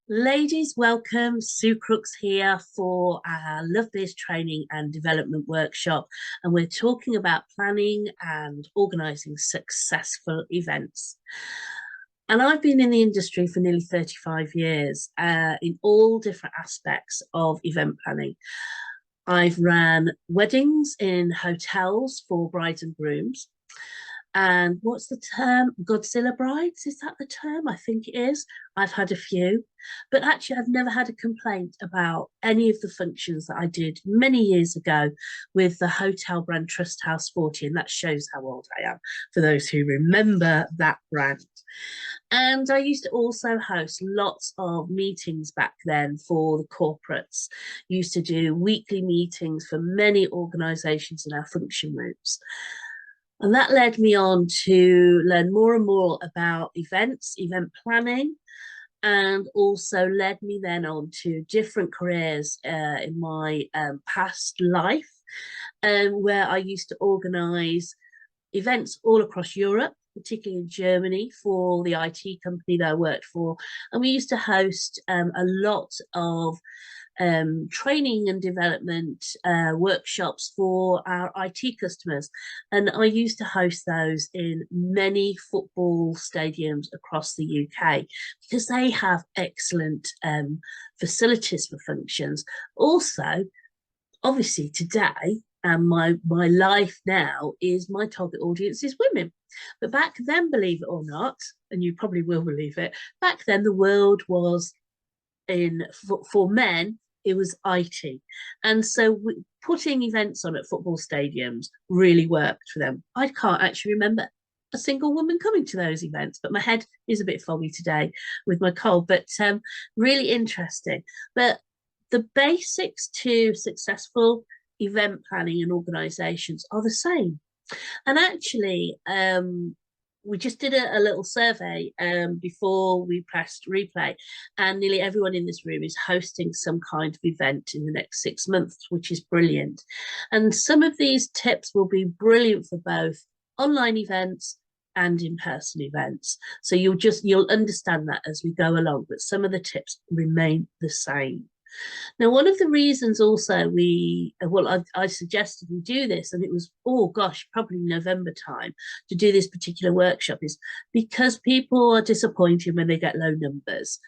Ladies, welcome. Sue Crooks here for our LoveBiz training and development workshop. And we're talking about planning and organising successful events. And I've been in the industry for nearly 35 years in all different aspects of event planning. I've ran weddings in hotels for brides and grooms. And what's the term? Godzilla brides? Is that the term? I think it is. I've had a few, but actually, I've never had a complaint about any of the functions that I did many years ago with the hotel brand Trust House 40. And that shows how old I am for those who remember that brand. And I used to also host lots of meetings back then for the corporates. Used to do weekly meetings for many organizations in our function rooms. And that led me on to learn more and more about events, event planning, and also led me then on to different careers in my past life, where I used to organise events all across Europe, particularly in Germany for the IT company that I worked for. And we used to host a lot of training and development workshops for our IT customers. And I used to host those in many football stadiums across the UK because they have excellent facilities for functions. Also, obviously today, and my life now is my target audience is women. But back then, believe it or not, and you probably will believe it, back then the world was for men, it was IT. And so putting events on at football stadiums really worked for them. I can't actually remember a single woman coming to those events, but my head is a bit foggy today with my cold, but really interesting. But the basics to successful event planning and organizations are the same. And actually, we just did a little survey before we pressed replay, and nearly everyone in this room is hosting some kind of event in the next 6 months, which is brilliant. And some of these tips will be brilliant for both online events and in-person events. So you'll understand that as we go along, but some of the tips remain the same. Now, one of the reasons also I suggested we do this, and it was, oh gosh, probably November time to do this particular workshop, is because people are disappointed when they get low numbers.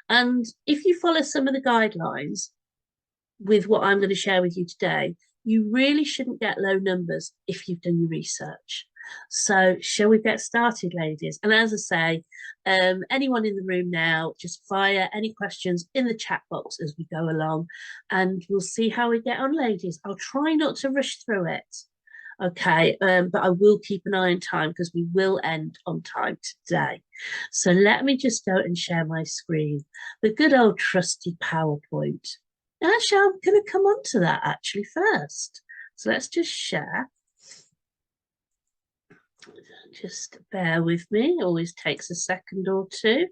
And if you follow some of the guidelines with what I'm going to share with you today, you really shouldn't get low numbers if you've done your research. So shall we get started, ladies? And as I say, anyone in the room now, just fire any questions in the chat box as we go along, and we'll see how we get on, ladies. I'll try not to rush through it. Okay, but I will keep an eye on time because we will end on time today. So let me just go and share my screen. The good old trusty PowerPoint. Actually, I'm going to come on to that actually first. So let's just share. Just bear with me. It always takes a second or two.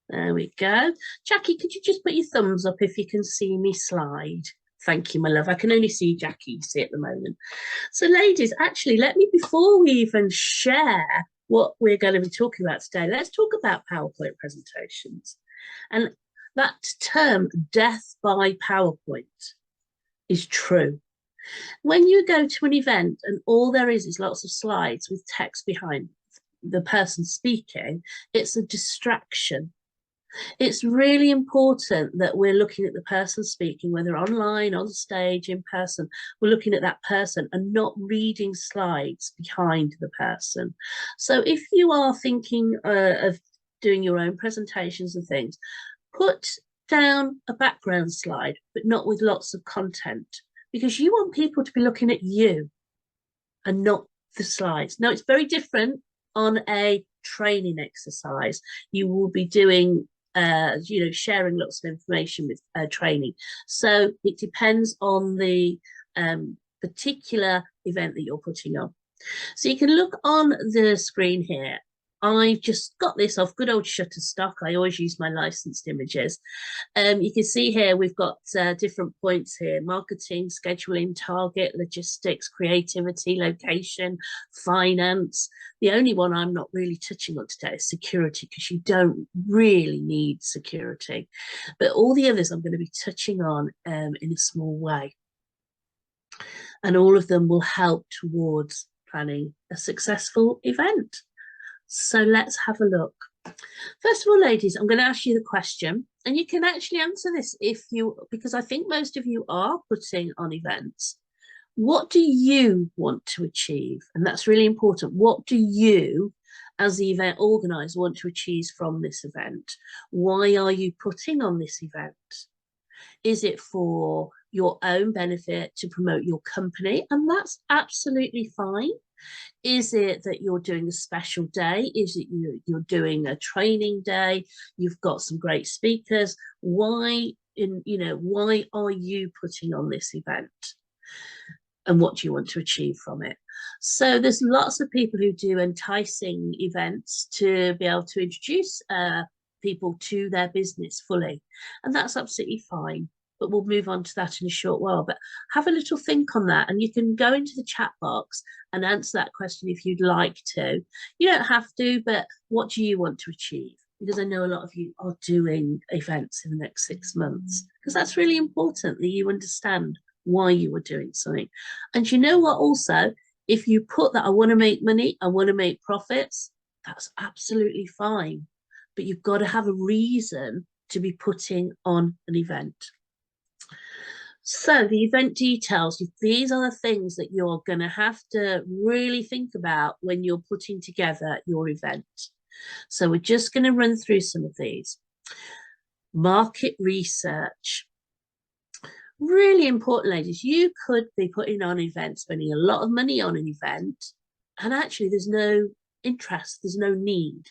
There we go. Jackie, could you just put your thumbs up if you can see me slide? Thank you, my love. I can only see Jackie, you see, at the moment. So, ladies, actually, before we even share what we're going to be talking about today, let's talk about PowerPoint presentations. And that term, death by PowerPoint, is true. When you go to an event and all there is lots of slides with text behind the person speaking, it's a distraction. It's really important that we're looking at the person speaking, whether online, on stage, in person. We're looking at that person and not reading slides behind the person. So if you are thinking of doing your own presentations and things, put down a background slide, but not with lots of content, because you want people to be looking at you and not the slides. Now, it's very different on a training exercise. You will be doing, sharing lots of information with training. So it depends on the particular event that you're putting on. So you can look on the screen here. I've just got this off good old Shutterstock. I always use my licensed images. You can see here we've got different points here: marketing, scheduling, target, logistics, creativity, location, finance. The only one I'm not really touching on today is security, because you don't really need security. But all the others I'm going to be touching on in a small way. And all of them will help towards planning a successful event. So let's have a look. First of all, ladies, I'm going to ask you the question, and you can actually answer this because I think most of you are putting on events. What do you want to achieve? And that's really important. What do you, as the event organizer, want to achieve from this event? Why are you putting on this event? Is it for your own benefit, to promote your company? And that's absolutely fine. Is it that you're doing a special day? Is it you're doing a training day? You've got some great speakers. Why are you putting on this event? And what do you want to achieve from it? So there's lots of people who do enticing events to be able to introduce people to their business fully. And that's absolutely fine. But we'll move on to that in a short while. But have a little think on that, and you can go into the chat box and answer that question if you'd like to. You don't have to, but what do you want to achieve? Because I know a lot of you are doing events in the next 6 months, because that's really important that you understand why you were doing something. And you know what, also, if you put that I want to make money, I want to make profits, that's absolutely fine. But you've got to have a reason to be putting on an event. So the event details, these are the things that you're going to have to really think about when you're putting together your event. So we're just going to run through some of these. Market research. Really important, ladies. You could be putting on events, spending a lot of money on an event, and actually there's no interest, there's no need.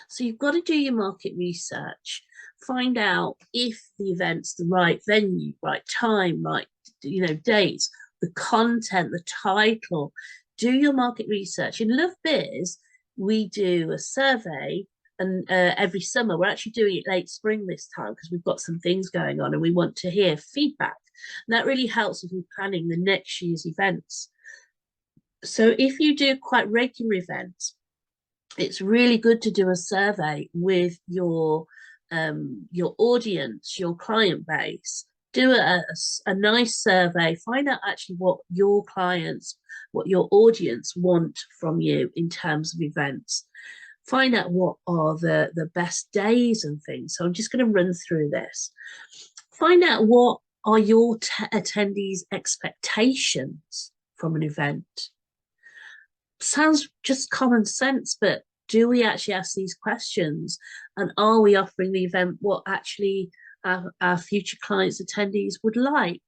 So you've got to do your market research. Find out if the event's the right venue, right time, right dates, the content, the title. Do your market research. In LoveBiz, we do a survey, and every summer. We're actually doing it late spring this time because we've got some things going on and we want to hear feedback. And that really helps with planning the next year's events. So if you do quite regular events, it's really good to do a survey with your audience, your client base. Do a nice survey, find out actually what your clients, what your audience want from you in terms of events. Find out what are the best days and things. So I'm just going to run through this. Find out what are your attendees' expectations from an event. Sounds just common sense, but do we actually ask these questions? And are we offering the event what actually our future clients, attendees would like?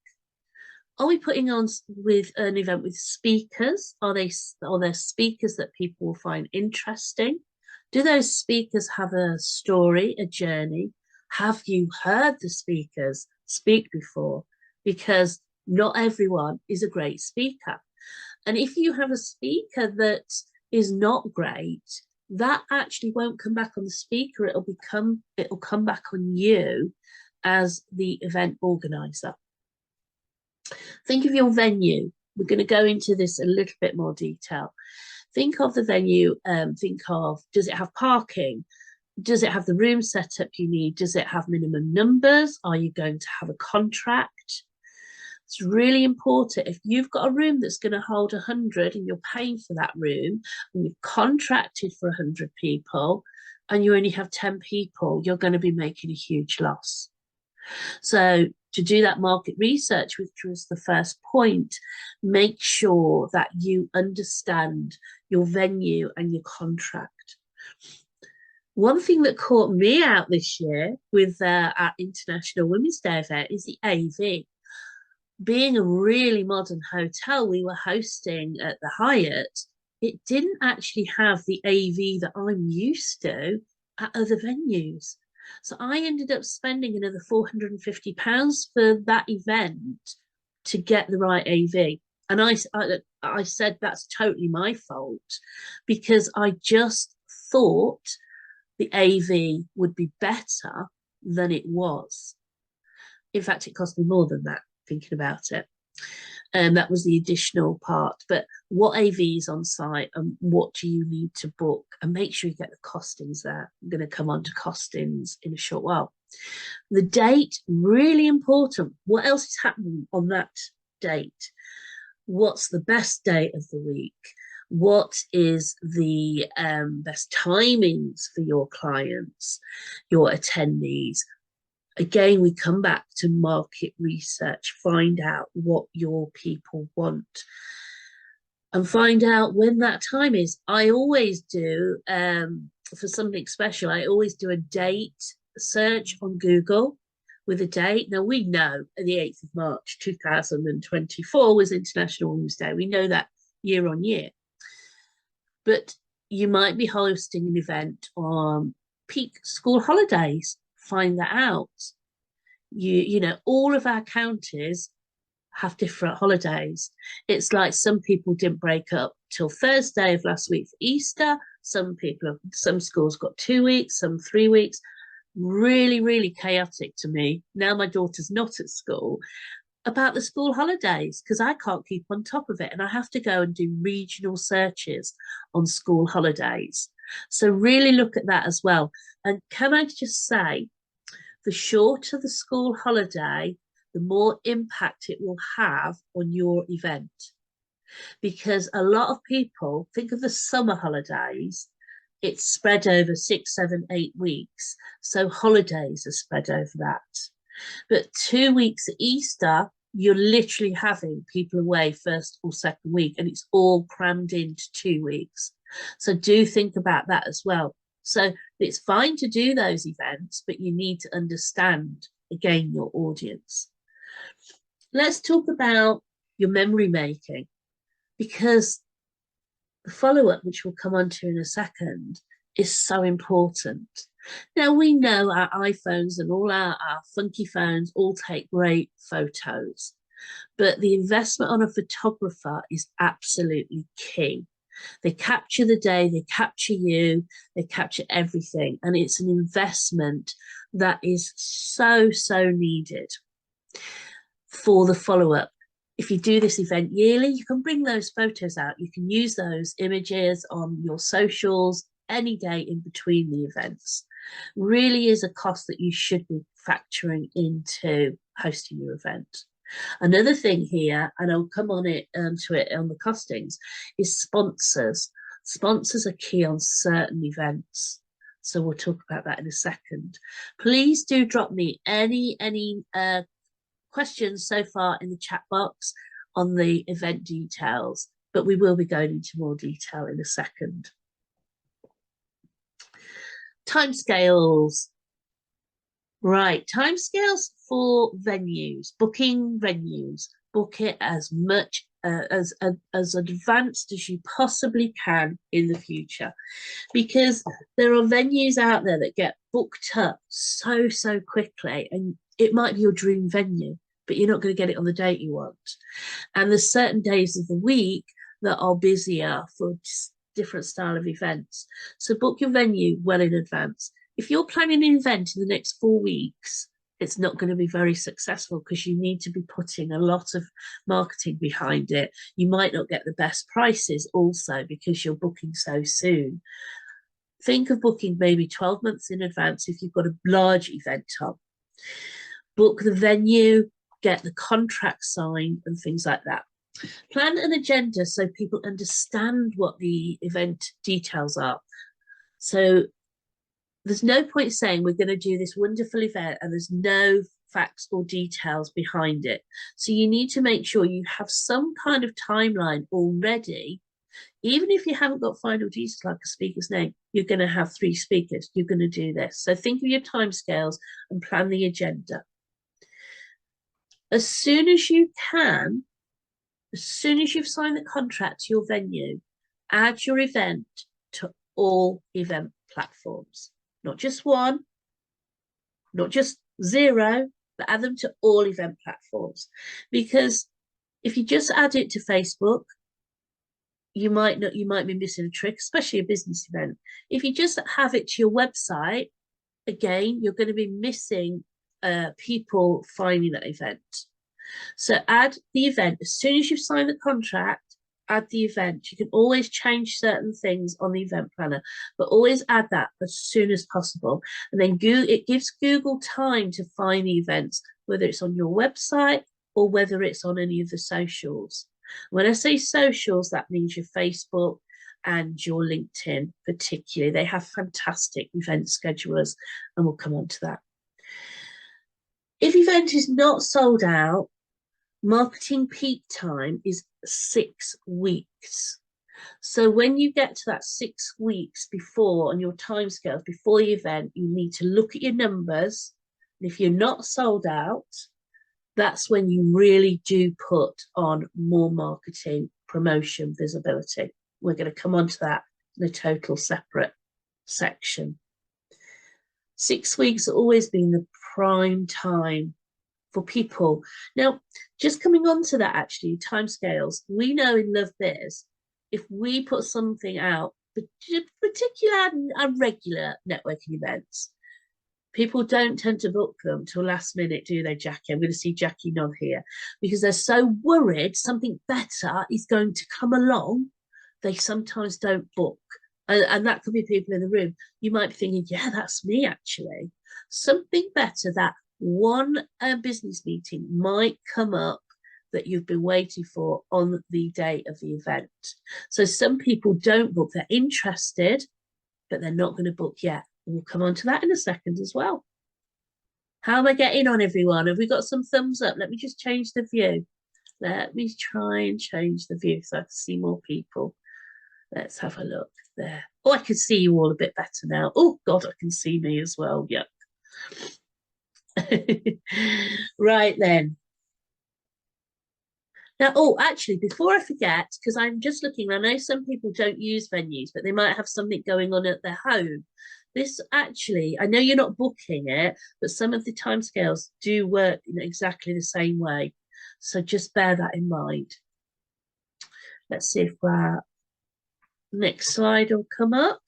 Are we putting on with an event with speakers? Are there speakers that people will find interesting? Do those speakers have a story, a journey? Have you heard the speakers speak before? Because not everyone is a great speaker. And if you have a speaker that is not great, that actually won't come back on the speaker. It'll come back on you as the event organizer. Think of your venue. We're going to go into this a little bit more detail. Think of the venue. Think of, does it have parking? Does it have the room setup you need? Does it have minimum numbers? Are you going to have a contract? It's really important. If you've got a room that's going to hold 100 and you're paying for that room and you've contracted for 100 people and you only have 10 people, you're going to be making a huge loss. So to do that market research, which was the first point, make sure that you understand your venue and your contract. One thing that caught me out this year with our International Women's Day event is the AV. Being a really modern hotel we were hosting at the Hyatt, it didn't actually have the AV that I'm used to at other venues. So I ended up spending another £450 for that event to get the right AV. And I said that's totally my fault because I just thought the AV would be better than it was. In fact, it cost me more than that, thinking about it. And that was the additional part. But what AV is on site and what do you need to book? And make sure you get the costings there. I'm going to come on to costings in a short while. The date, really important. What else is happening on that date? What's the best day of the week? What is the best timings for your clients, your attendees? Again, we come back to market research, find out what your people want and find out when that time is. I always do, for something special, I always do a date search on Google with a date. Now, we know the 8th of March 2024 was International Women's Day. We know that year on year. But you might be hosting an event on peak school holidays. Find that out. You know, all of our counties have different holidays. It's like some people didn't break up till Thursday of last week for Easter. Some schools got 2 weeks, some 3 weeks. Really, really chaotic to me. Now my daughter's not at school about the school holidays because I can't keep on top of it and I have to go and do regional searches on school holidays. So really look at that as well. And can I just say, the shorter the school holiday, the more impact it will have on your event. Because a lot of people think of the summer holidays, it's spread over 6, 7, 8 weeks. So holidays are spread over that. But 2 weeks at Easter, you're literally having people away first or second week, and it's all crammed into 2 weeks. So do think about that as well. So it's fine to do those events, but you need to understand, again, your audience. Let's talk about your memory making, because the follow-up, which we'll come on to in a second, is so important. Now, we know our iPhones and all our funky phones all take great photos, but the investment on a photographer is absolutely key. They capture the day, they capture you, they capture everything. And it's an investment that is so, so needed for the follow-up. If you do this event yearly, you can bring those photos out. You can use those images on your socials any day in between the events. Really is a cost that you should be factoring into hosting your event. Another thing here, and I'll come on it to it on the costings, is sponsors. Sponsors are key on certain events. So we'll talk about that in a second. Please do drop me any questions so far in the chat box on the event details, but we will be going into more detail in a second. Timescales. Right, timescales for venues, booking venues. Book it as much as advanced as you possibly can in the future, because there are venues out there that get booked up so quickly, and it might be your dream venue, but you're not going to get it on the date you want. And there's certain days of the week that are busier for different style of events. So book your venue well in advance. If you're planning an event in the next 4 weeks, it's not going to be very successful because you need to be putting a lot of marketing behind it. You might not get the best prices also because you're booking so soon. Think of booking maybe 12 months in advance if you've got a large event on. Book the venue, get the contract signed and things like that. Plan an agenda so people understand what the event details are. So there's no point saying we're going to do this wonderful event and there's no facts or details behind it. So you need to make sure you have some kind of timeline already. Even if you haven't got final details like a speaker's name, you're going to have 3 speakers. You're going to do this. So think of your timescales and plan the agenda. As soon as you can, as soon as you've signed the contract to your venue, add your event to all event platforms. Not just one, not just 0, but add them to all event platforms. Because if you just add it to Facebook, you might be missing a trick, especially a business event. If you just have it to your website, again, you're going to be missing people finding that event. So add the event as soon as you've signed the contract. Add the event. You can always change certain things on the event planner, but always add that as soon as possible. And then it gives Google time to find the events, whether it's on your website or whether it's on any of the socials. When I say socials, that means your Facebook and your LinkedIn, particularly. They have fantastic event schedulers, and we'll come on to that. If event is not sold out, marketing peak time is 6 weeks. So when you get to that 6 weeks before on your timescales before the event, you need to look at your numbers. And if you're not sold out, that's when you really do put on more marketing, promotion, visibility. We're going to come on to that in a total separate section. 6 weeks has always been the prime time for people. Now, just coming on to that, actually, timescales, we know in LoveBiz, if we put something out, particularly our regular networking events, people don't tend to book them till last minute, do they, Jackie? I'm going to see Jackie nod here, because they're so worried something better is going to come along, they sometimes don't book. And that could be people in the room. You might be thinking, yeah, that's me, actually. Something better, that one business meeting might come up that you've been waiting for on the day of the event. So some people don't book. They're interested, but they're not going to book yet. We'll come on to that in a second as well. How am I getting on, everyone? Have we got some thumbs up? Let me just change the view. Let me try and change the view so I can see more people. Let's have a look there. Oh, I can see you all a bit better now. Oh, God, I can see me as well. Yep. Right then. Now, oh, actually, before I forget, because I'm just looking, I know some people don't use venues, but they might have something going on at their home. This actually, I know you're not booking it, but some of the timescales do work in exactly the same way. So just bear that in mind. Let's see if our next slide will come up.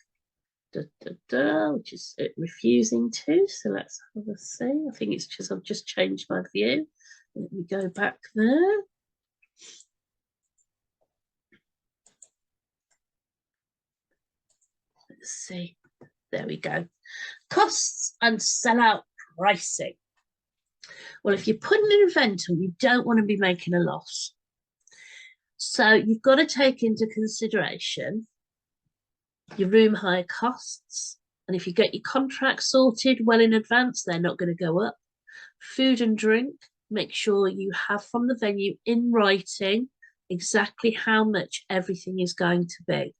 Which is it refusing to. So let's have a see. I think it's just I've just changed my view. Let me go back there. Let's see. There we go. Costs and sellout pricing. Well, if you're putting an event on, you don't want to be making a loss. So you've got to take into consideration your room hire costs. And if you get your contract sorted well in advance, they're not going to go up. Food and drink, make sure you have from the venue in writing exactly how much everything is going to be.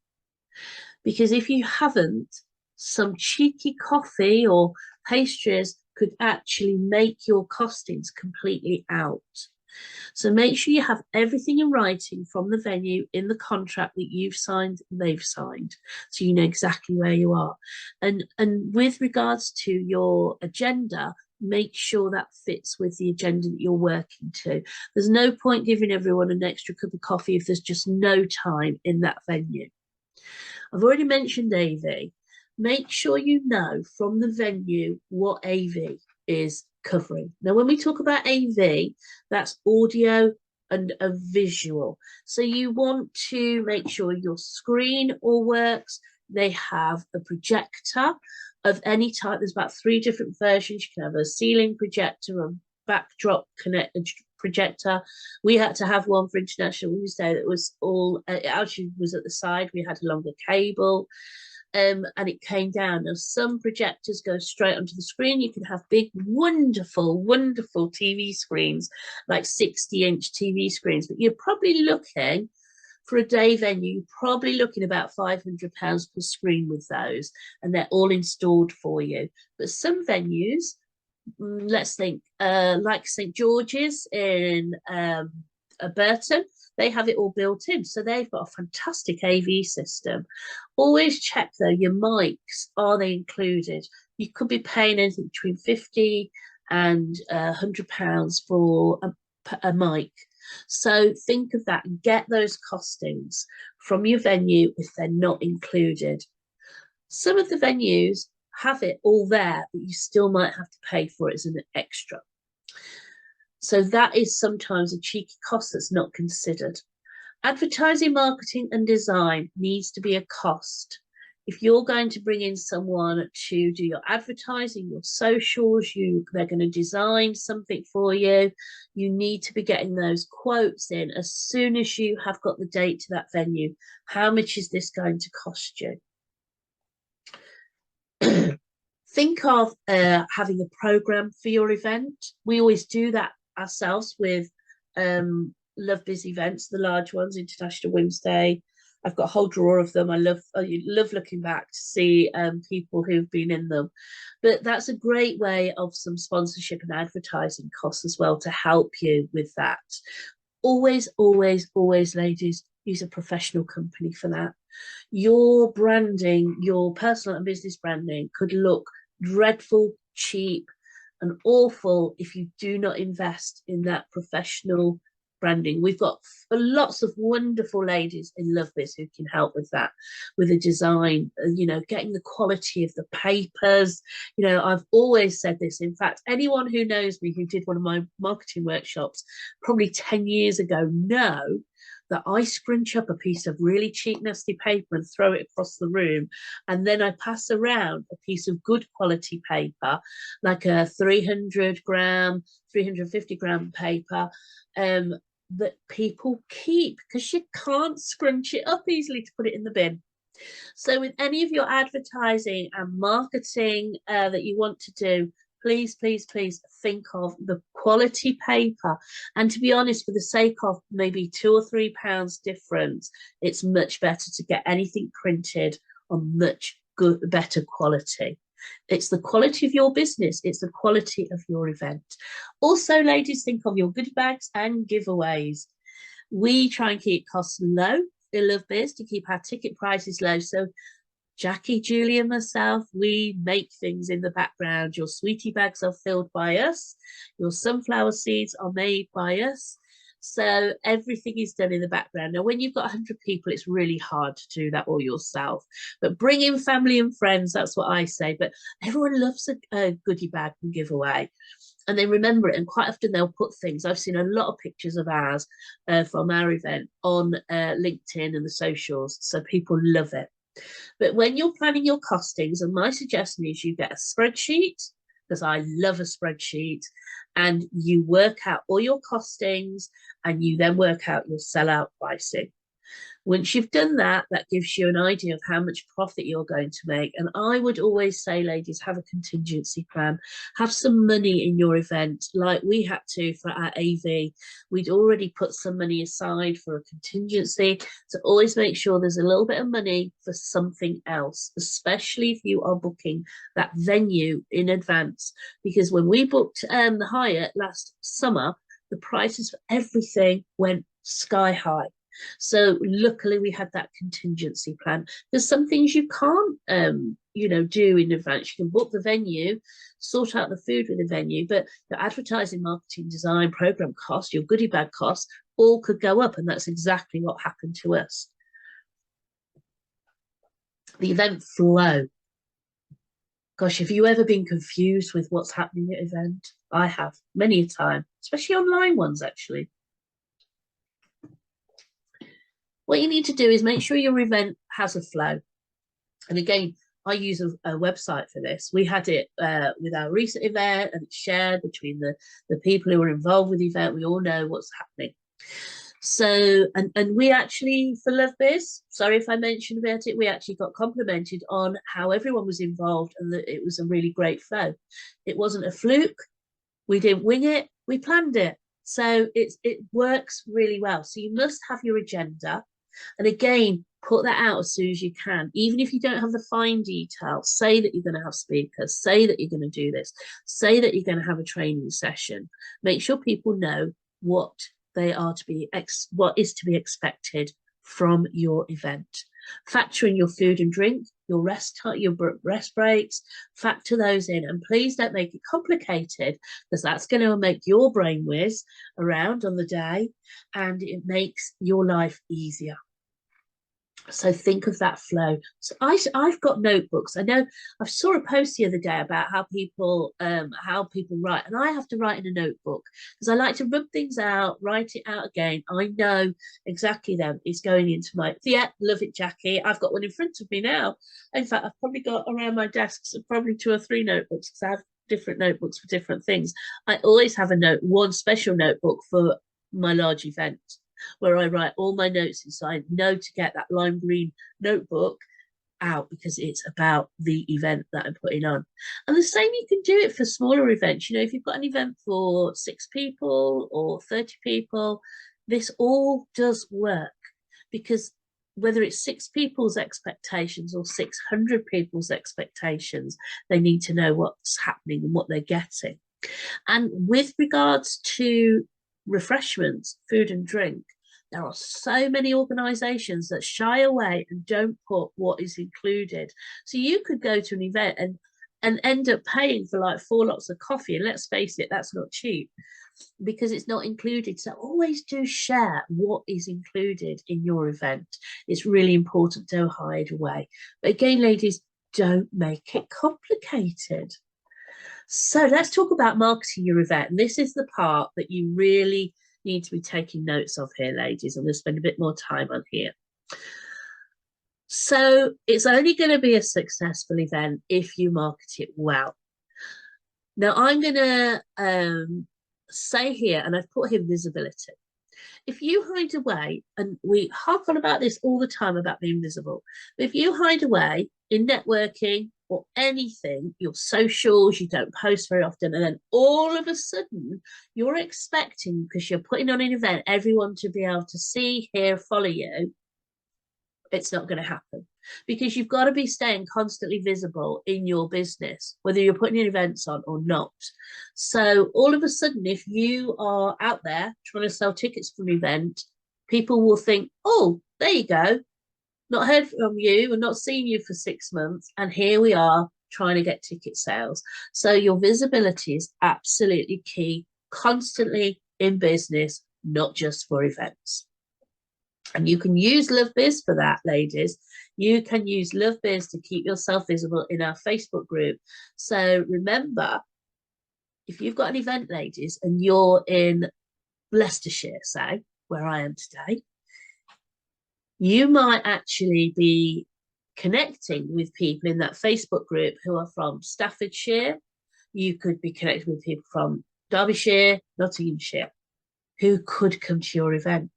Because if you haven't, some cheeky coffee or pastries could actually make your costings completely out. So make sure you have everything in writing from the venue in the contract that you've signed, they've signed, so you know exactly where you are. And with regards to your agenda, make sure that fits with the agenda that you're working to. There's no point giving everyone an extra cup of coffee if there's just no time in that venue. I've already mentioned AV. Make sure you know from the venue what AV is covering. Now, when we talk about AV, that's audio and a visual. So you want to make sure your screen all works. They have a projector of any type. There's about 3 different versions. You can have a ceiling projector, a backdrop connected projector. We had to have one for International Women's Day that was all, it actually was at the side. We had a longer cable. And it came down. Now, some projectors go straight onto the screen. You can have big, wonderful, wonderful TV screens, like 60-inch TV screens, but you're probably looking for a day venue, you're probably looking about £500 per screen with those, and they're all installed for you. But some venues, let's think, like St. George's in Burton, they have it all built in. So they've got a fantastic AV system. Always check though, your mics, are they included? You could be paying anything between £50 and £100 for a mic. So think of that and get those costings from your venue if they're not included. Some of the venues have it all there, but you still might have to pay for it as an extra. So that is sometimes a cheeky cost that's not considered. Advertising, marketing, and design needs to be a cost. If you're going to bring in someone to do your advertising, your socials, they're going to design something for you, you need to be getting those quotes in as soon as you have got the date to that venue. How much is this going to cost you? Think of having a program for your event. We always do that ourselves with LoveBiz events, the large ones, International Women's Day. I've got a whole drawer of them. I love looking back to see people who've been in them. But that's a great way of some sponsorship and advertising costs as well to help you with that. Always, always, always, ladies, use a professional company for that. Your branding, your personal and business branding could look dreadful, cheap, and awful if you do not invest in that professional branding. We've got lots of wonderful ladies in LoveBiz who can help with that, with the design, getting the quality of the papers. I've always said this. In fact, anyone who knows me who did one of my marketing workshops probably 10 years ago know that I scrunch up a piece of really cheap, nasty paper and throw it across the room. And then I pass around a piece of good quality paper, like a 300 gram, 350 gram paper, that people keep, because you can't scrunch it up easily to put it in the bin. So with any of your advertising and marketing that you want to do, please, please, please think of the quality paper. And to be honest, for the sake of maybe £2 or £3 difference, it's much better to get anything printed on much better quality. It's the quality of your business. It's the quality of your event. Also, ladies, think of your goodie bags and giveaways. We try and keep costs low in LoveBiz to keep our ticket prices low. So Jackie, Julie, and myself, we make things in the background. Your sweetie bags are filled by us. Your sunflower seeds are made by us. So everything is done in the background. Now, when you've got 100 people, it's really hard to do that all yourself. But bring in family and friends, that's what I say. But everyone loves a goodie bag and giveaway. And they remember it, and quite often they'll put things. I've seen a lot of pictures of ours from our event on LinkedIn and the socials, so people love it. But when you're planning your costings, and my suggestion is you get a spreadsheet, because I love a spreadsheet, and you work out all your costings, and you then work out your sellout pricing. Once you've done that, that gives you an idea of how much profit you're going to make. And I would always say, ladies, have a contingency plan. Have some money in your event, like we had to for our AV. We'd already put some money aside for a contingency. So always make sure there's a little bit of money for something else, especially if you are booking that venue in advance. Because when we booked the Hyatt last summer, the prices for everything went sky high. So luckily we had that contingency plan. There's some things you can't, do in advance. You can book the venue, sort out the food with the venue, but your advertising, marketing, design, program costs, your goodie bag costs, all could go up. And that's exactly what happened to us. The event flow. Gosh, have you ever been confused with what's happening at an event? I have, many a time, especially online ones, actually. What you need to do is make sure your event has a flow. And again, I use a website for this. We had it with our recent event, and it's shared between the people who are involved with the event. We all know what's happening. So, and we actually, for LoveBiz, sorry if I mentioned about it, we actually got complimented on how everyone was involved and that it was a really great flow. It wasn't a fluke. We didn't wing it. We planned it. So it works really well. So you must have your agenda. And again, put that out as soon as you can. Even if you don't have the fine details, say that you're going to have speakers, say that you're going to do this, say that you're going to have a training session. Make sure people know what what is to be expected from your event. Factor in your food and drink, your rest breaks, factor those in, and please don't make it complicated, because that's going to make your brain whiz around on the day, and it makes your life easier. So think of that flow. So I've got notebooks. I know I saw a post the other day about how people write, and I have to write in a notebook because I like to rub things out, write it out again. I know exactly then it's going into my yeah, love it, Jackie. I've got one in front of me now. In fact, I've probably got around my desks probably 2 or 3 notebooks because I have different notebooks for different things. I always have one special notebook for my large event where I write all my notes inside, know to get that lime green notebook out because it's about the event that I'm putting on. And the same, you can do it for smaller events. You know, if you've got an event for 6 people or 30 people, this all does work because whether it's 6 people's expectations or 600 people's expectations, they need to know what's happening and what they're getting. And with regards to refreshments, food and drink, there are so many organisations that shy away and don't put what is included. So you could go to an event and end up paying for like 4 lots of coffee. And let's face it, that's not cheap because it's not included. So always do share what is included in your event. It's really important. Don't hide away. But again, ladies, don't make it complicated. So let's talk about marketing your event. And this is the part that you really need to be taking notes of here, ladies. I'm going to spend a bit more time on here. So it's only going to be a successful event if you market it well. Now I'm going to say here, and I've put here visibility. If you hide away, and we harp on about this all the time about being visible, but if you hide away in networking or anything, your socials, you don't post very often, and then all of a sudden you're expecting, because you're putting on an event, everyone to be able to see, hear, follow you, it's not going to happen because you've got to be staying constantly visible in your business, whether you're putting events on or not. So all of a sudden, if you are out there trying to sell tickets for an event, people will think, oh, there you go. Not heard from you and not seen you for 6 months. And here we are trying to get ticket sales. So your visibility is absolutely key, constantly in business, not just for events. And you can use LoveBiz for that, ladies. You can use LoveBiz to keep yourself visible in our Facebook group. So remember, if you've got an event, ladies, and you're in Leicestershire, say, where I am today, you might actually be connecting with people in that Facebook group who are from Staffordshire. You could be connected with people from Derbyshire, Nottinghamshire, who could come to your event.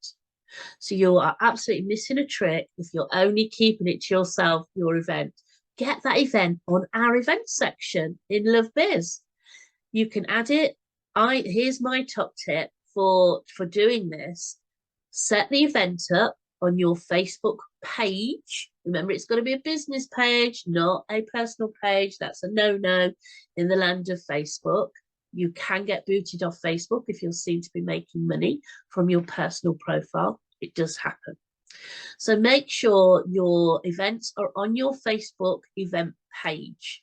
So you are absolutely missing a trick if you're only keeping it to yourself, your event. Get that event on our event section in LoveBiz. You can add it. Here's my top tip for doing this. Set the event up on your Facebook page. Remember, it's got to be a business page, not a personal page. That's a no-no in the land of Facebook. You can get booted off Facebook if you're seen to be making money from your personal profile. It does happen. So make sure your events are on your Facebook event page.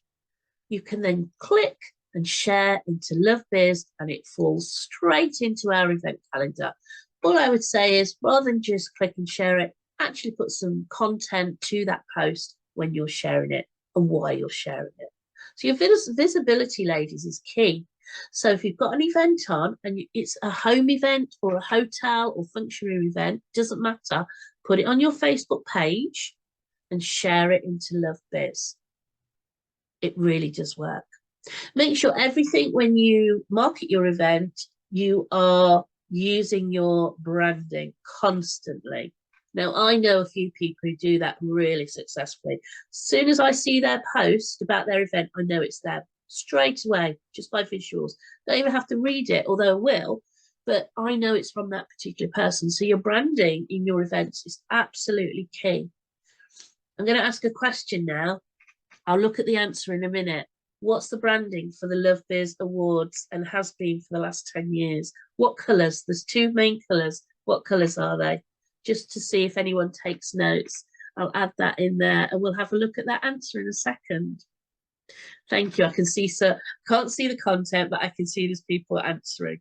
You can then click and share into LoveBiz and it falls straight into our event calendar. All I would say is rather than just click and share it, actually put some content to that post when you're sharing it and why you're sharing it. So your visibility, ladies, is key. So if you've got an event on and it's a home event or a hotel or functionary event, doesn't matter, put it on your Facebook page and share it into LoveBiz. It really does work. Make sure everything when you market your event, you are using your branding constantly. Now, I know a few people who do that really successfully. As soon as I see their post about their event, I know it's them straight away, just by visuals. Don't even have to read it, although I will, but I know it's from that particular person. So your branding in your events is absolutely key. I'm going to ask a question now. I'll look at the answer in a minute. What's the branding for the LoveBiz Awards and has been for the last 10 years? What colours? There's 2 main colours. What colours are they? Just to see if anyone takes notes. I'll add that in there and we'll have a look at that answer in a second. Thank you. I can see, so can't see the content, but I can see there's people answering.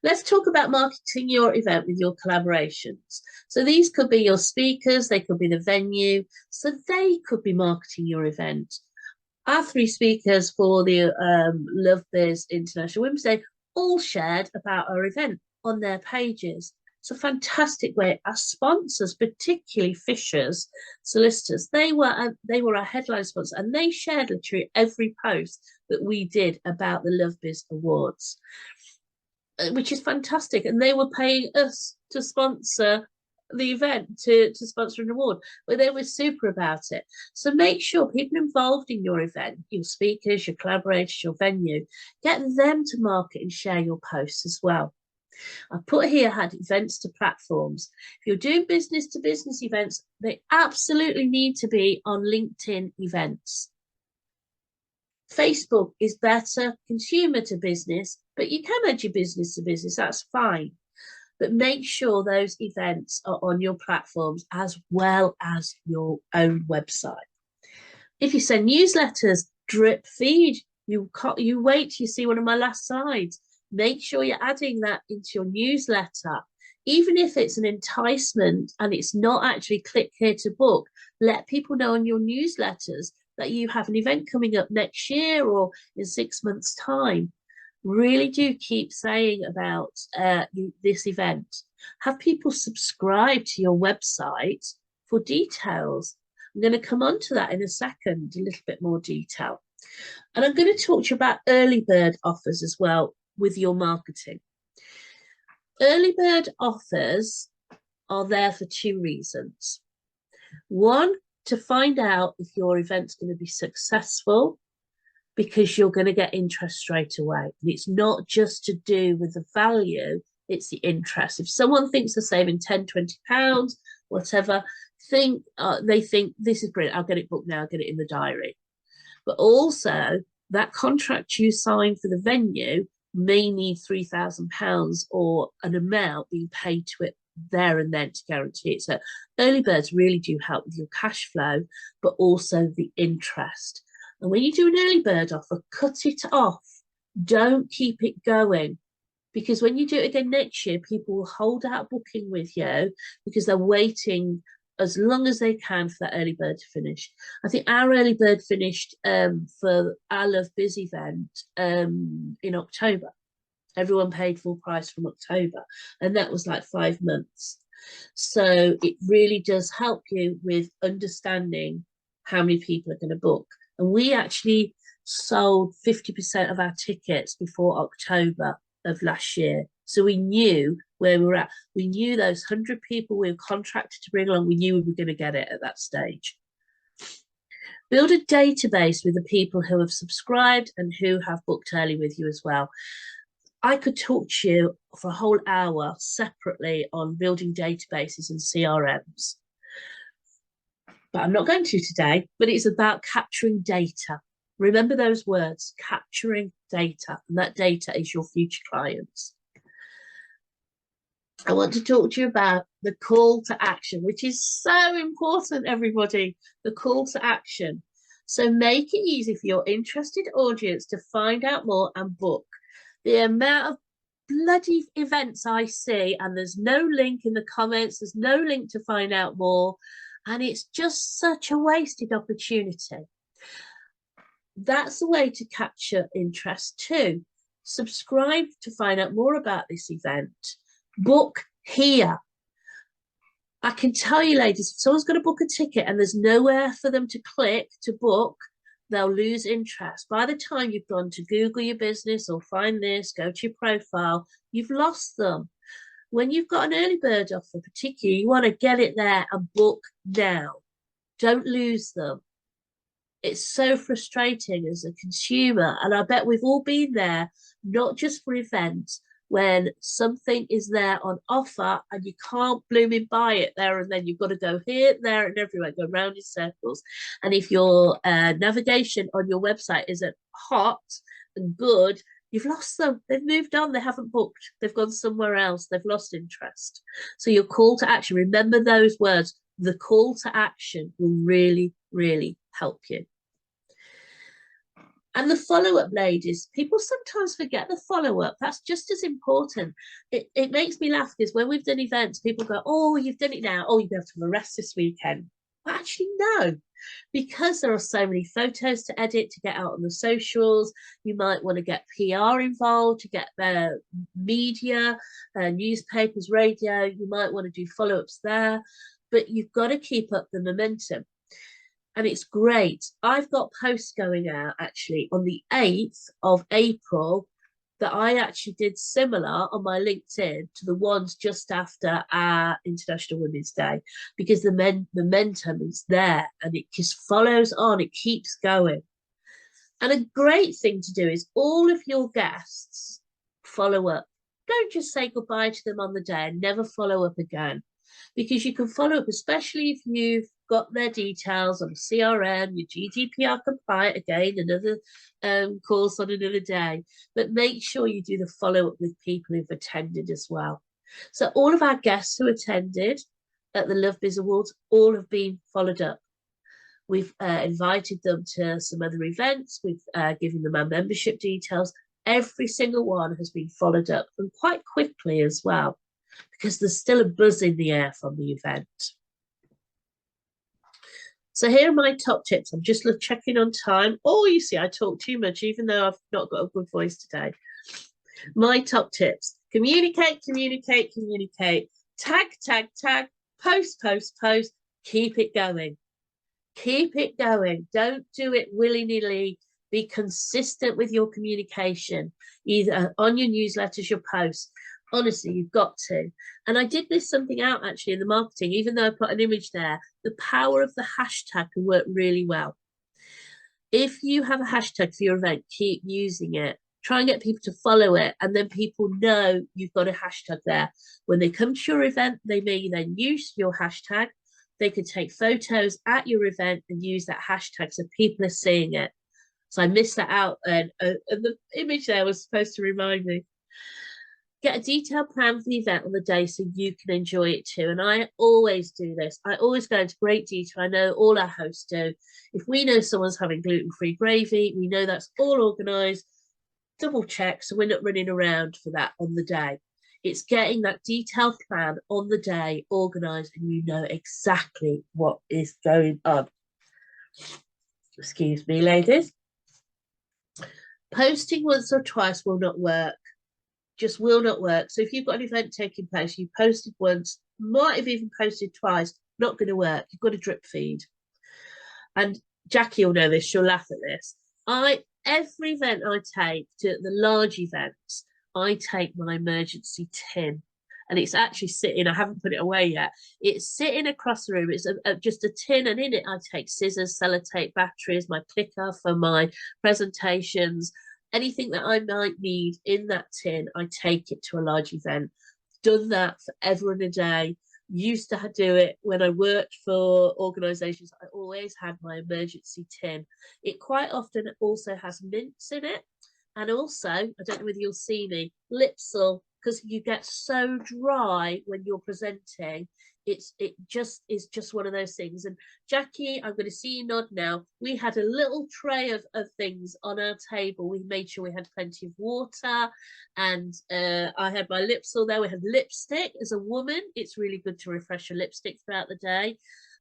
Let's talk about marketing your event with your collaborations. So these could be your speakers, they could be the venue, so they could be marketing your event. Our three speakers for the LoveBiz International Women's Day all shared about our event on their pages. It's a fantastic way. Our sponsors, particularly Fisher's solicitors, they were our headline sponsor, and they shared literally every post that we did about the LoveBiz Awards, which is fantastic. And they were paying us to sponsor the event, to sponsor an award, but they were super about it. So make sure people involved in your event, your speakers, your collaborators, your venue, get them to market and share your posts as well. I put here had events to platforms. If you're doing business to business events, they absolutely need to be on LinkedIn events. Facebook is better consumer to business, but you can add your business to business, that's fine. But make sure those events are on your platforms as well as your own website. If you send newsletters, drip feed, you wait till you see one of my last slides. Make sure you're adding that into your newsletter. Even if it's an enticement and it's not actually click here to book, let people know on your newsletters that you have an event coming up next year or in 6 months' time. Really do keep saying about this event. Have people subscribe to your website for details. I'm going to come on to that in a second, a little bit more detail. And I'm going to talk to you about early bird offers as well with your marketing. Early bird offers are there for two reasons. One, to find out if your event's going to be successful, because you're going to get interest straight away. And it's not just to do with the value, it's the interest. If someone thinks they're saving 10, 20 pounds, whatever, they think this is brilliant, I'll get it booked now, I'll get it in the diary. But also that contract you sign for the venue may need £3,000 or an amount being paid to it there and then to guarantee it. So early birds really do help with your cash flow, but also the interest. And when you do an early bird offer, cut it off. Don't keep it going. Because when you do it again next year, people will hold out booking with you because they're waiting as long as they can for that early bird to finish. I think our early bird finished for our LoveBiz event in October. Everyone paid full price from October, and that was like 5 months. So it really does help you with understanding how many people are going to book. And we actually sold 50% of our tickets before October of last year. So we knew where we were at. We knew those 100 people we were contracted to bring along, we knew we were going to get it at that stage. Build a database with the people who have subscribed and who have booked early with you as well. I could talk to you for a whole hour separately on building databases and CRMs. But I'm not going to today, but it's about capturing data. Remember those words, capturing data, and that data is your future clients. I want to talk to you about the call to action, which is so important, everybody, the call to action. So make it easy for your interested audience to find out more and book. The amount of bloody events I see, and there's no link in the comments, there's no link to find out more, and it's just such a wasted opportunity. That's a way to capture interest too. Subscribe to find out more about this event. Book here. I can tell you, ladies, if someone's going to book a ticket and there's nowhere for them to click to book, they'll lose interest. By the time you've gone to Google your business or find this, go to your profile, you've lost them. When you've got an early bird offer, particularly, you want to get it there and book now. Don't lose them. It's so frustrating as a consumer. And I bet we've all been there, not just for events, when something is there on offer and you can't blooming buy it there and then. You've got to go here, there, and everywhere, go round in circles. And if your navigation on your website isn't hot and good, you've lost them. They've moved on. They haven't booked. They've gone somewhere else. They've lost interest. So your call to action, remember those words. The call to action will really, really help you. And the follow-up, ladies, people sometimes forget the follow-up. That's just as important. It makes me laugh because when we've done events, people go, oh, you've done it now. Oh, you'll be able to have a rest this weekend. But actually, no, because there are so many photos to edit, to get out on the socials. You might want to get PR involved, to get media, newspapers, radio. You might want to do follow-ups there. But you've got to keep up the momentum. And it's great. I've got posts going out actually on the 8th of April that I actually did similar on my LinkedIn to the ones just after our International Women's Day, because the momentum is there and it just follows on, it keeps going. And a great thing to do is all of your guests follow up. Don't just say goodbye to them on the day and never follow up again, because you can follow up, especially if you've got their details on CRM, your GDPR compliant, again, another course on another day. But make sure you do the follow up with people who've attended as well. So all of our guests who attended at the LoveBiz Awards all have been followed up. We've invited them to some other events. We've given them our membership details. Every single one has been followed up, and quite quickly as well, because there's still a buzz in the air from the event. So here are my top tips. I'm just checking on time. Oh, you see, I talk too much, even though I've not got a good voice today. My top tips: communicate, communicate, communicate. Tag, tag, tag. Post, post, post. Keep it going. Keep it going. Don't do it willy-nilly. Be consistent with your communication, either on your newsletters, your posts. Honestly, you've got to. And I did miss something out actually in the marketing, even though I put an image there. The power of the hashtag can work really well. If you have a hashtag for your event, keep using it. Try and get people to follow it, and then people know you've got a hashtag there. When they come to your event, they may then use your hashtag. They could take photos at your event and use that hashtag so people are seeing it. So I missed that out, and the image there was supposed to remind me. Get a detailed plan for the event on the day so you can enjoy it too. And I always do this. I always go into great detail. I know all our hosts do. If we know someone's having gluten-free gravy, we know that's all organised. Double check so we're not running around for that on the day. It's getting that detailed plan on the day organised, and you know exactly what is going on. Excuse me, ladies. Posting once or twice will not work. Just will not work. So if you've got an event taking place, you posted once, might have even posted twice, not going to work. You've got a drip feed. And Jackie will know this, she'll laugh at this. Every event I take, to the large events, I take my emergency tin. And it's actually sitting, I haven't put it away yet. It's sitting across the room. It's just a tin, and in it I take scissors, sellotape, batteries, my clicker for my presentations. Anything that I might need in that tin, I take it to a large event. Done that forever and a day. Used to do it when I worked for organisations. I always had my emergency tin. It quite often also has mints in it. And also, I don't know whether you'll see me, Lipsil, because you get so dry when you're presenting. It just is just one of those things. And Jackie, I'm going to see you nod now. We had a little tray of things on our table. We made sure we had plenty of water, and I had my Lipsil there. We had lipstick. As a woman, it's really good to refresh your lipstick throughout the day,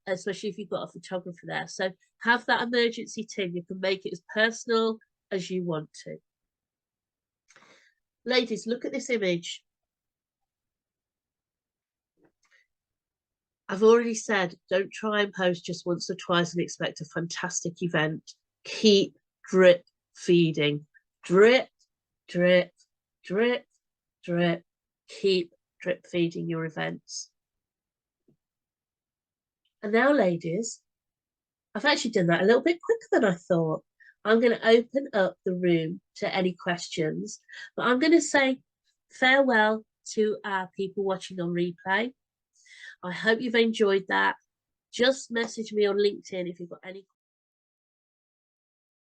especially if you've got a photographer there. So have that emergency tin. You can make it as personal as you want to. Ladies, look at this image. I've already said, don't try and post just once or twice and expect a fantastic event. Keep drip feeding. Drip, drip, drip, drip. Keep drip feeding your events. And now, ladies, I've actually done that a little bit quicker than I thought. I'm going to open up the room to any questions, but I'm going to say farewell to our people watching on replay. I hope you've enjoyed that. Just message me on LinkedIn if you've got any questions.